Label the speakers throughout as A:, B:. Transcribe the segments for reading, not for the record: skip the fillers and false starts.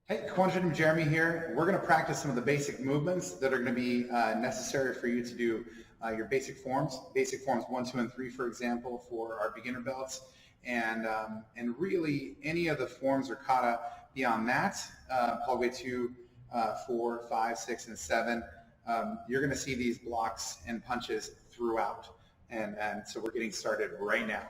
A: Hey, Quantum Jeremy here. We're going to practice some of the basic movements that are going to be necessary for you to do your basic forms 1, 2, and 3, for example, for our beginner belts, and really any of the forms or kata beyond that, all the way to 4, 5, 6, and 7. You're going to see these blocks and punches throughout, and so we're getting started right now.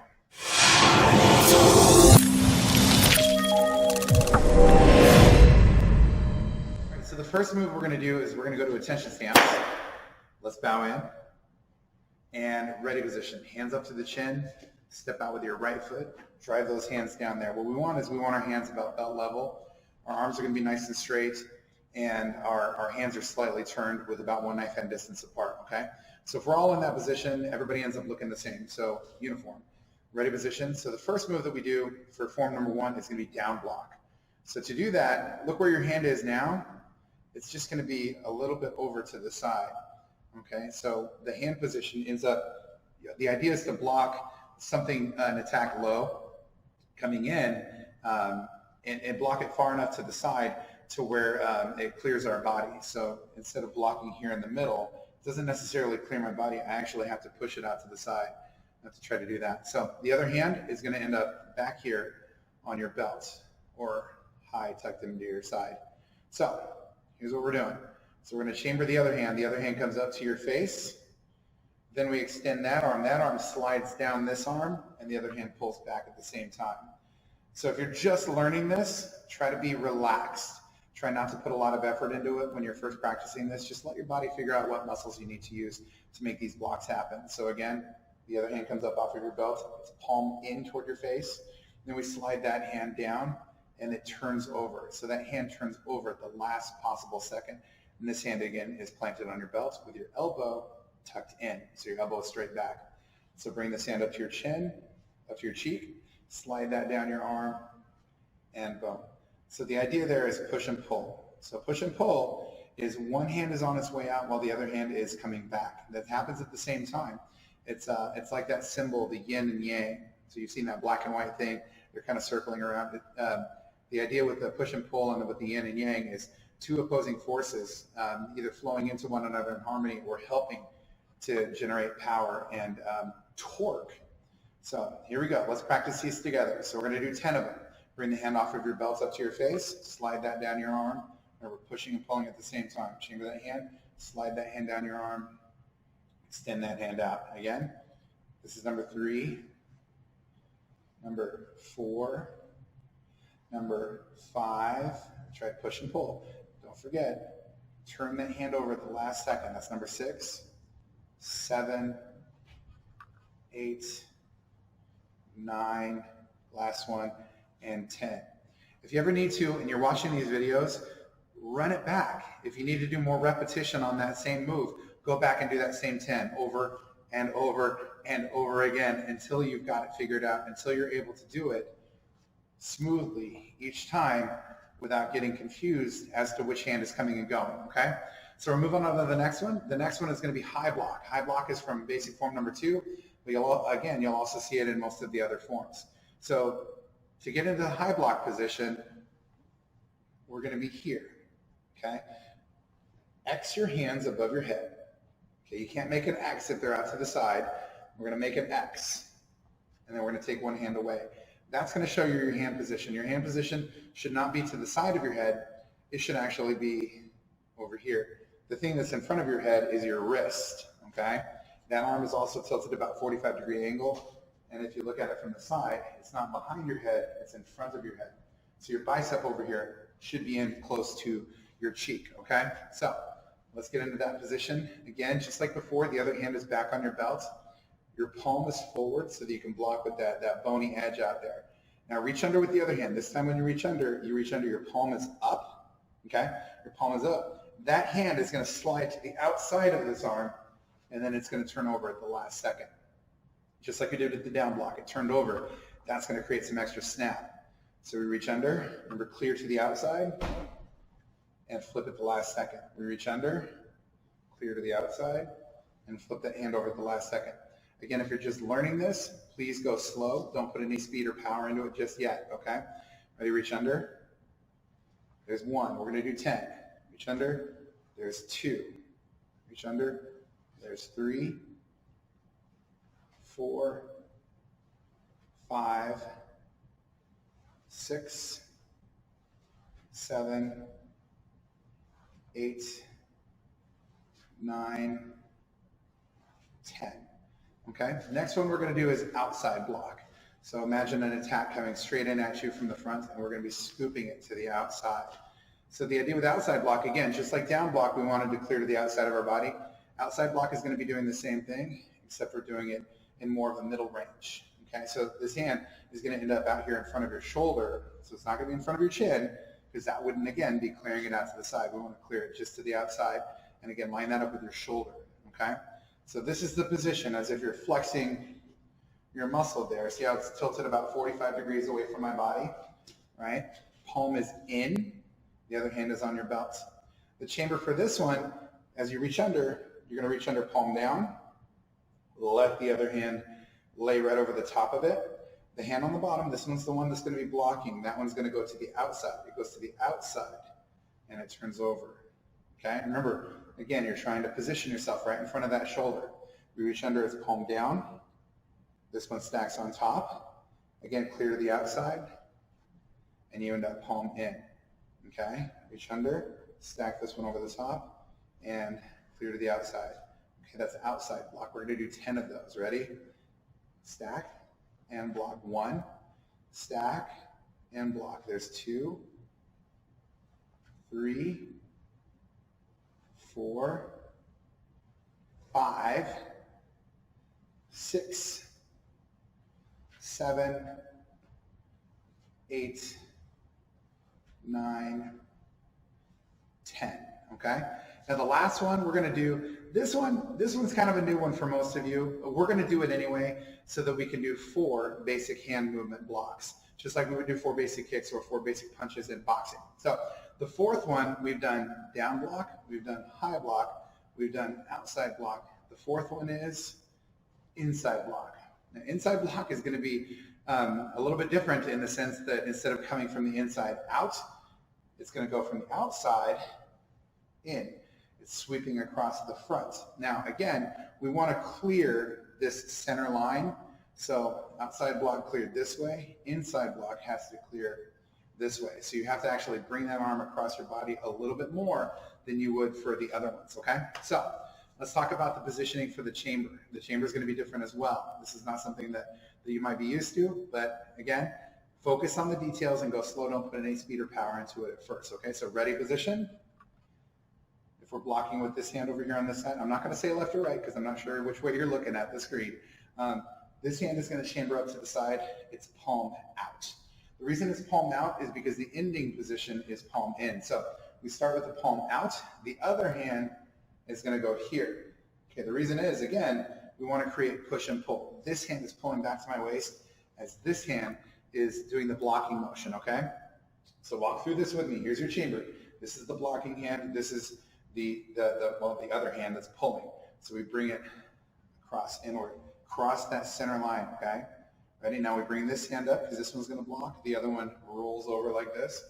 A: So the first move we're going to do is we're going to go to attention stance. Let's bow in. And ready position. Hands up to the chin. Step out with your right foot. Drive those hands down there. What we want is we want our hands about belt level. Our arms are going to be nice and straight. And our hands are slightly turned with about one knife hand distance apart. Okay? So if we're all in that position, everybody ends up looking the same. So uniform. Ready position. So the first move that we do for form number 1 is going to be down block. So to do that, look where your hand is now. It's just going to be a little bit over to the side. Okay, so the hand position ends up, the idea is to block something, an attack low coming in, and block it far enough to the side to where it clears our body. So instead of blocking here in the middle, it doesn't necessarily clear my body. I actually have to push it out to the side. I have to try to do that. So the other hand is going to end up back here on your belt or high tucked into your side. So here's what we're doing. So we're going to chamber the other hand. The other hand comes up to your face. Then we extend that arm. That arm slides down this arm, and the other hand pulls back at the same time. So if you're just learning this, try to be relaxed. Try not to put a lot of effort into it when you're first practicing this. Just let your body figure out what muscles you need to use to make these blocks happen. So again, the other hand comes up off of your belt. It's palm in toward your face. Then we slide that hand down, and it turns over. So that hand turns over at the last possible second. And this hand, again, is planted on your belt with your elbow tucked in. So your elbow is straight back. So bring this hand up to your chin, up to your cheek, slide that down your arm, and boom. So the idea there is push and pull. So push and pull is one hand is on its way out while the other hand is coming back. That happens at the same time. It's like that symbol, the yin and yang. So you've seen that black and white thing. They're kind of circling around it. The idea with the push and pull and with the yin and yang is two opposing forces either flowing into one another in harmony or helping to generate power and torque. So here we go. Let's practice these together. So we're going to do 10 of them. Bring the hand off of your belt up to your face. Slide that down your arm. And we're pushing and pulling at the same time. Chamber that hand. Slide that hand down your arm. Extend that hand out. Again, this is number 3. Number 4. Number 5, try push and pull. Don't forget, turn that hand over at the last second. That's number 6, 7, 8, 9, last one, and 10. If you ever need to, and you're watching these videos, run it back. If you need to do more repetition on that same move, go back and do that same 10 over and over and over again until you've got it figured out, until you're able to do it smoothly each time without getting confused as to which hand is coming and going, okay? So we're moving on to the next one. The next one is going to be high block. High block is from basic form number 2, but you'll also see it in most of the other forms. So to get into the high block position, we're going to be here, okay? X your hands above your head. Okay, you can't make an X if they're out to the side. We're going to make an X, and then we're going to take one hand away. That's going to show you your hand position. Your hand position should not be to the side of your head. It should actually be over here. The thing that's in front of your head is your wrist, okay? That arm is also tilted about 45-degree angle, and if you look at it from the side, it's not behind your head, it's in front of your head. So your bicep over here should be in close to your cheek, okay? So let's get into that position. Again, just like before, the other hand is back on your belt. Your palm is forward so that you can block with that bony edge out there. Now reach under with the other hand. This time when you reach under, your palm is up, okay? Your palm is up. That hand is going to slide to the outside of this arm, and then it's going to turn over at the last second. Just like we did with the down block. It turned over. That's going to create some extra snap. So we reach under, remember clear to the outside, and flip at the last second. We reach under, clear to the outside, and flip that hand over at the last second. Again, if you're just learning this, please go slow. Don't put any speed or power into it just yet, okay? Ready, reach under, There's 1. We're going to do 10. Reach under. There's 2. Reach under. There's 3, 4, 5, 6, 7, 8, 9, 10. Okay, next one we're going to do is outside block. So imagine an attack coming straight in at you from the front, and we're going to be scooping it to the outside. So the idea with outside block, again, just like down block, we wanted to clear to the outside of our body. Outside block is going to be doing the same thing, except we're doing it in more of a middle range. Okay, so this hand is going to end up out here in front of your shoulder, so it's not going to be in front of your chin, because that wouldn't, again, be clearing it out to the side. We want to clear it just to the outside, and again, line that up with your shoulder, okay? So this is the position as if you're flexing your muscle there. See how it's tilted about 45 degrees away from my body, right? Palm is in, the other hand is on your belt. The chamber for this one, as you reach under, you're going to reach under, palm down, let the other hand lay right over the top of it. The hand on the bottom, this one's the one that's going to be blocking. That one's going to go to the outside. It goes to the outside, and it turns over. Okay? Remember, again, you're trying to position yourself right in front of that shoulder. We reach under, it's palm down. This one stacks on top. Again, clear to the outside, and you end up palm in. Okay? Reach under, stack this one over the top, and clear to the outside. Okay, that's outside block. We're going to do 10 of those. Ready? Stack and block. 1, stack and block. There's 2, 3, 4, 5, 6, 7, 8, 9, 10. Okay? Now the last one we're going to do, this one's kind of a new one for most of you. We're going to do it anyway so that we can do 4 basic hand movement blocks, just like we would do 4 basic kicks or 4 basic punches in boxing. So the 4th one, we've done down block, we've done high block, we've done outside block. The 4th one is inside block. Now inside block is going to be a little bit different in the sense that instead of coming from the inside out, it's going to go from the outside in. It's sweeping across the front. Now, again, we want to clear this center line. So outside block cleared this way. Inside block has to clear this way. So you have to actually bring that arm across your body a little bit more than you would for the other ones, okay? So let's talk about the positioning for the chamber. The chamber is going to be different as well. This is not something that you might be used to, but again, focus on the details and go slow. Don't put any speed or power into it at first, okay? So ready, position. If we're blocking with this hand over here on this side, I'm not going to say left or right because I'm not sure which way you're looking at the screen. This hand is going to chamber up to the side. It's palm out. The reason it's palm out is because the ending position is palm in. So we start with the palm out. The other hand is going to go here. Okay, the reason is, again, we want to create push and pull. This hand is pulling back to my waist as this hand is doing the blocking motion, okay? So walk through this with me. Here's your chamber. This is the blocking hand. This is the other hand that's pulling. So we bring it across inward, cross that center line, okay? Ready? Now we bring this hand up because this one's going to block. The other one rolls over like this.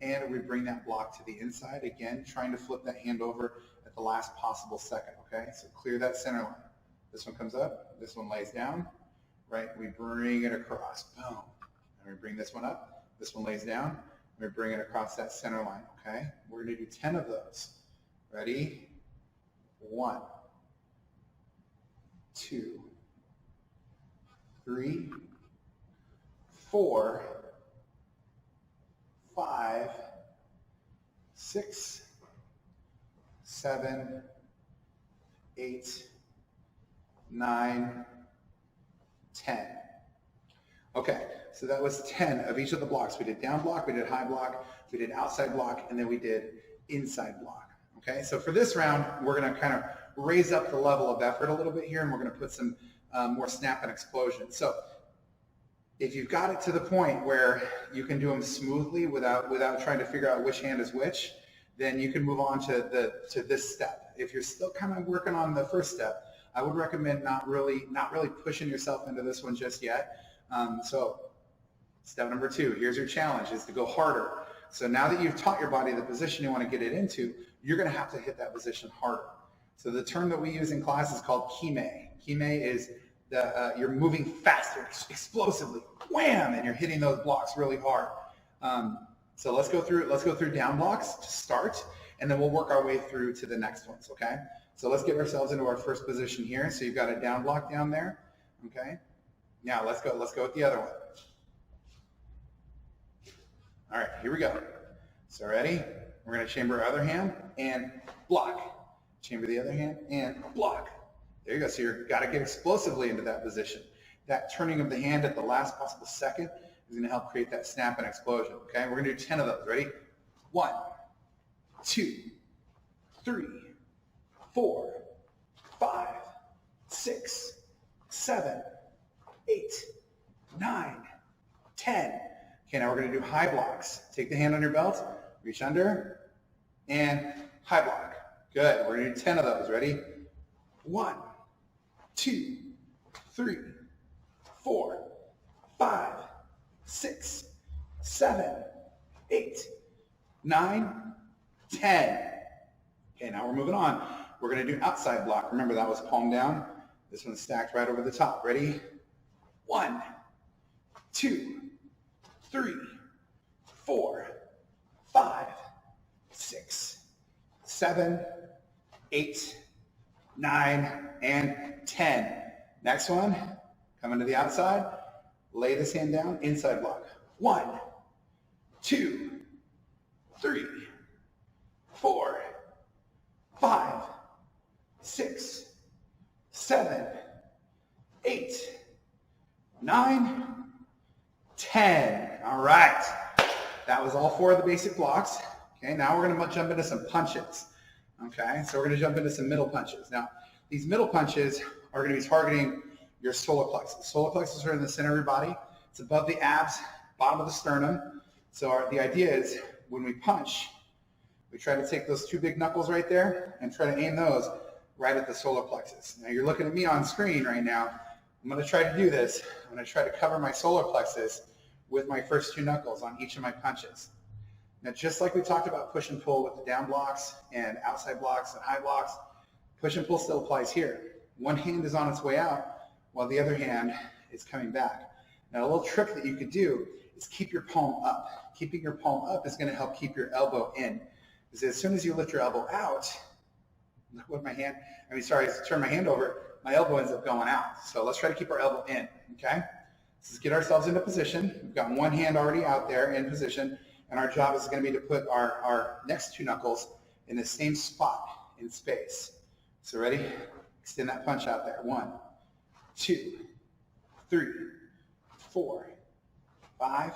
A: And we bring that block to the inside, again, trying to flip that hand over at the last possible second, okay? So clear that center line. This one comes up, this one lays down, right? We bring it across, boom. And we bring this one up, this one lays down, and we bring it across that center line, okay? We're going to do 10 of those. Ready? 1, 2, 3, 4, 5, 6, 7, 8, 9, 10. Okay, so that was 10 of each of the blocks. We did down block, we did high block, we did outside block, and then we did inside block. Okay, so for this round, we're going to kind of raise up the level of effort a little bit here, and we're going to put some more snap and explosion. So if you've got it to the point where you can do them smoothly without trying to figure out which hand is which, then you can move on to this step. If you're still kind of working on the first step, I would recommend not really pushing yourself into this one just yet. So step number 2, here's your challenge, is to go harder. So now that you've taught your body the position you want to get it into, you're going to have to hit that position harder. So the term that we use in class is called kime. Kime is you're moving faster, explosively, wham, and you're hitting those blocks really hard. So let's go through down blocks to start, and then we'll work our way through to the next ones, okay? So let's get ourselves into our first position here. So you've got a down block down there, okay? Now let's go with the other one. All right, here we go. So ready? We're going to chamber our other hand and block. Chamber the other hand and block. There you go. So you've got to get explosively into that position. That turning of the hand at the last possible second is going to help create that snap and explosion. Okay, we're going to do 10 of those. Ready? 1, 2, 3, 4, 5, 6, 7, 8, 9, 10. Okay, now we're going to do high blocks. Take the hand on your belt, reach under, and high block. Good. We're going to do 10 of those. Ready? 1, 2, 3, 4, 5, 6, 7, 8, 9, 10. Okay, now we're moving on. We're going to do outside block. Remember, that was palm down. This one's stacked right over the top. Ready? 1, 2, 3, 4, 5, 6, 7, 8, 9, and 10. Next one, coming to the outside. Lay this hand down, inside block. 1, 2, 3, 4, 5, 6, 7, 8, 9, 10. All right. That was all 4 of the basic blocks. Okay, now we're going to jump into some punches. Okay, so we're going to jump into some middle punches. Now, these middle punches are going to be targeting your solar plexus. Solar plexus are in the center of your body. It's above the abs, bottom of the sternum. So the idea is when we punch, we try to take those 2 big knuckles right there and try to aim those right at the solar plexus. Now, you're looking at me on screen right now. I'm going to try to do this. I'm going to try to cover my solar plexus with my first 2 knuckles on each of my punches. Now, just like we talked about push and pull with the down blocks and outside blocks and high blocks, push and pull still applies here. One hand is on its way out while the other hand is coming back. Now, a little trick that you could do is keep your palm up. Keeping your palm up is going to help keep your elbow in. Because as soon as you lift your elbow out, look what turn my hand over, my elbow ends up going out. So let's try to keep our elbow in, okay? Let's get ourselves into position. We've got one hand already out there in position, and our job is going to be to put our next 2 knuckles in the same spot in space. So ready? Extend that punch out there. 1, 2, 3, 4, 5,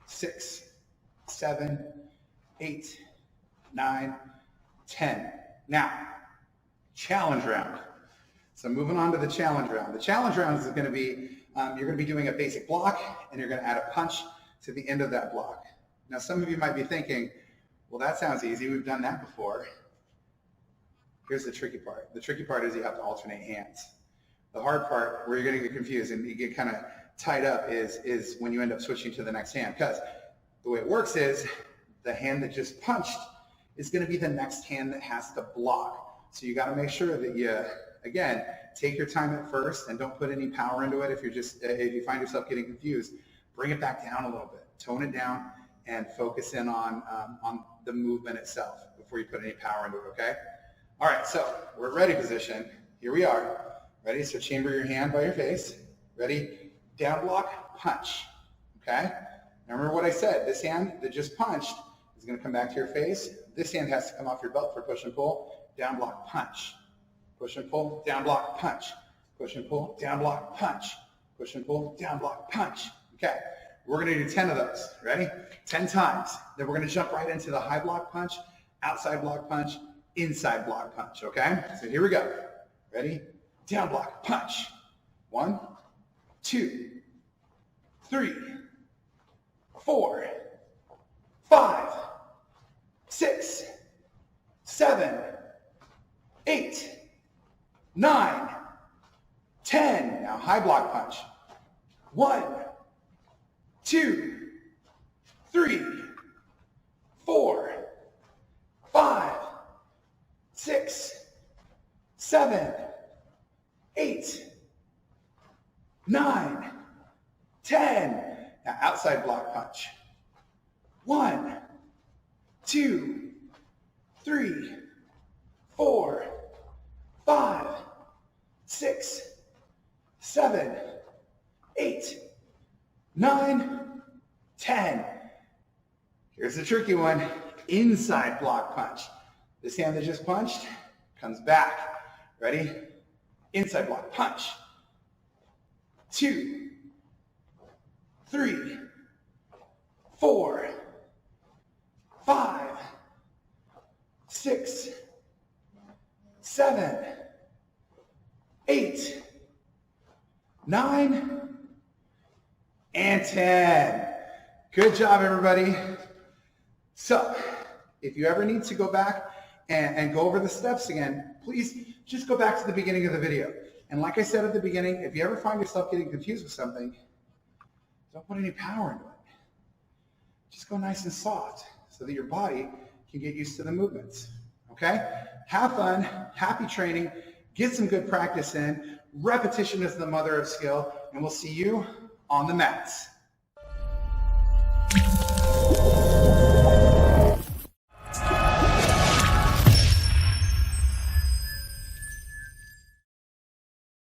A: 6, 7, 8, 9, 10. Now, challenge round. So moving on to the challenge round. The challenge round is going to be, you're going to be doing a basic block, and you're going to add a punch to the end of that block. Now, some of you might be thinking, well, that sounds easy. We've done that before. Here's the tricky part. The tricky part is you have to alternate hands. The hard part, where you're going to get confused and you get kind of tied up, is when you end up switching to the next hand. Because the way it works is the hand that just punched is going to be the next hand that has to block. So you got to make sure that you, again, take your time at first and don't put any power into it. If you find yourself getting confused, bring it back down a little bit, tone it down, and focus in on the movement itself before you put any power into it. Okay. All right. So we're at ready position. Here we are. Ready? So chamber your hand by your face. Ready? Down block, punch. Okay. Now remember what I said. This hand that just punched is going to come back to your face. This hand has to come off your belt for push and pull. Down block, punch. Push and pull, down block, punch. Push and pull, down block, punch. Push and pull, down block, punch. Okay, we're going to do 10 of those. Ready? 10 times. Then we're going to jump right into the high block punch, outside block punch, inside block punch. Okay? So here we go. Ready? Down block, punch. 1, 2, 3, 4, 5, 6, 7, 8, 9, 10. Now high block punch. 1, 2, 3, 7, 8, 9, 10. Now outside block punch. 1, 2, 3, 4, 5, 6, 7, 8, 9, 10. Here's the tricky one. Inside block punch. This hand that just punched comes back. Ready? Inside block punch. 2, 3, 4, 5, 6, 7, 8, 9, and 10. Good job, everybody. So, if you ever need to go back and go over the steps again, please just go back to the beginning of the video. And like I said at the beginning, if you ever find yourself getting confused with something, don't put any power into it. Just go nice and soft so that your body can get used to the movements. Okay? Have fun, happy training, get some good practice in. Repetition is the mother of skill, and we'll see you on the mats.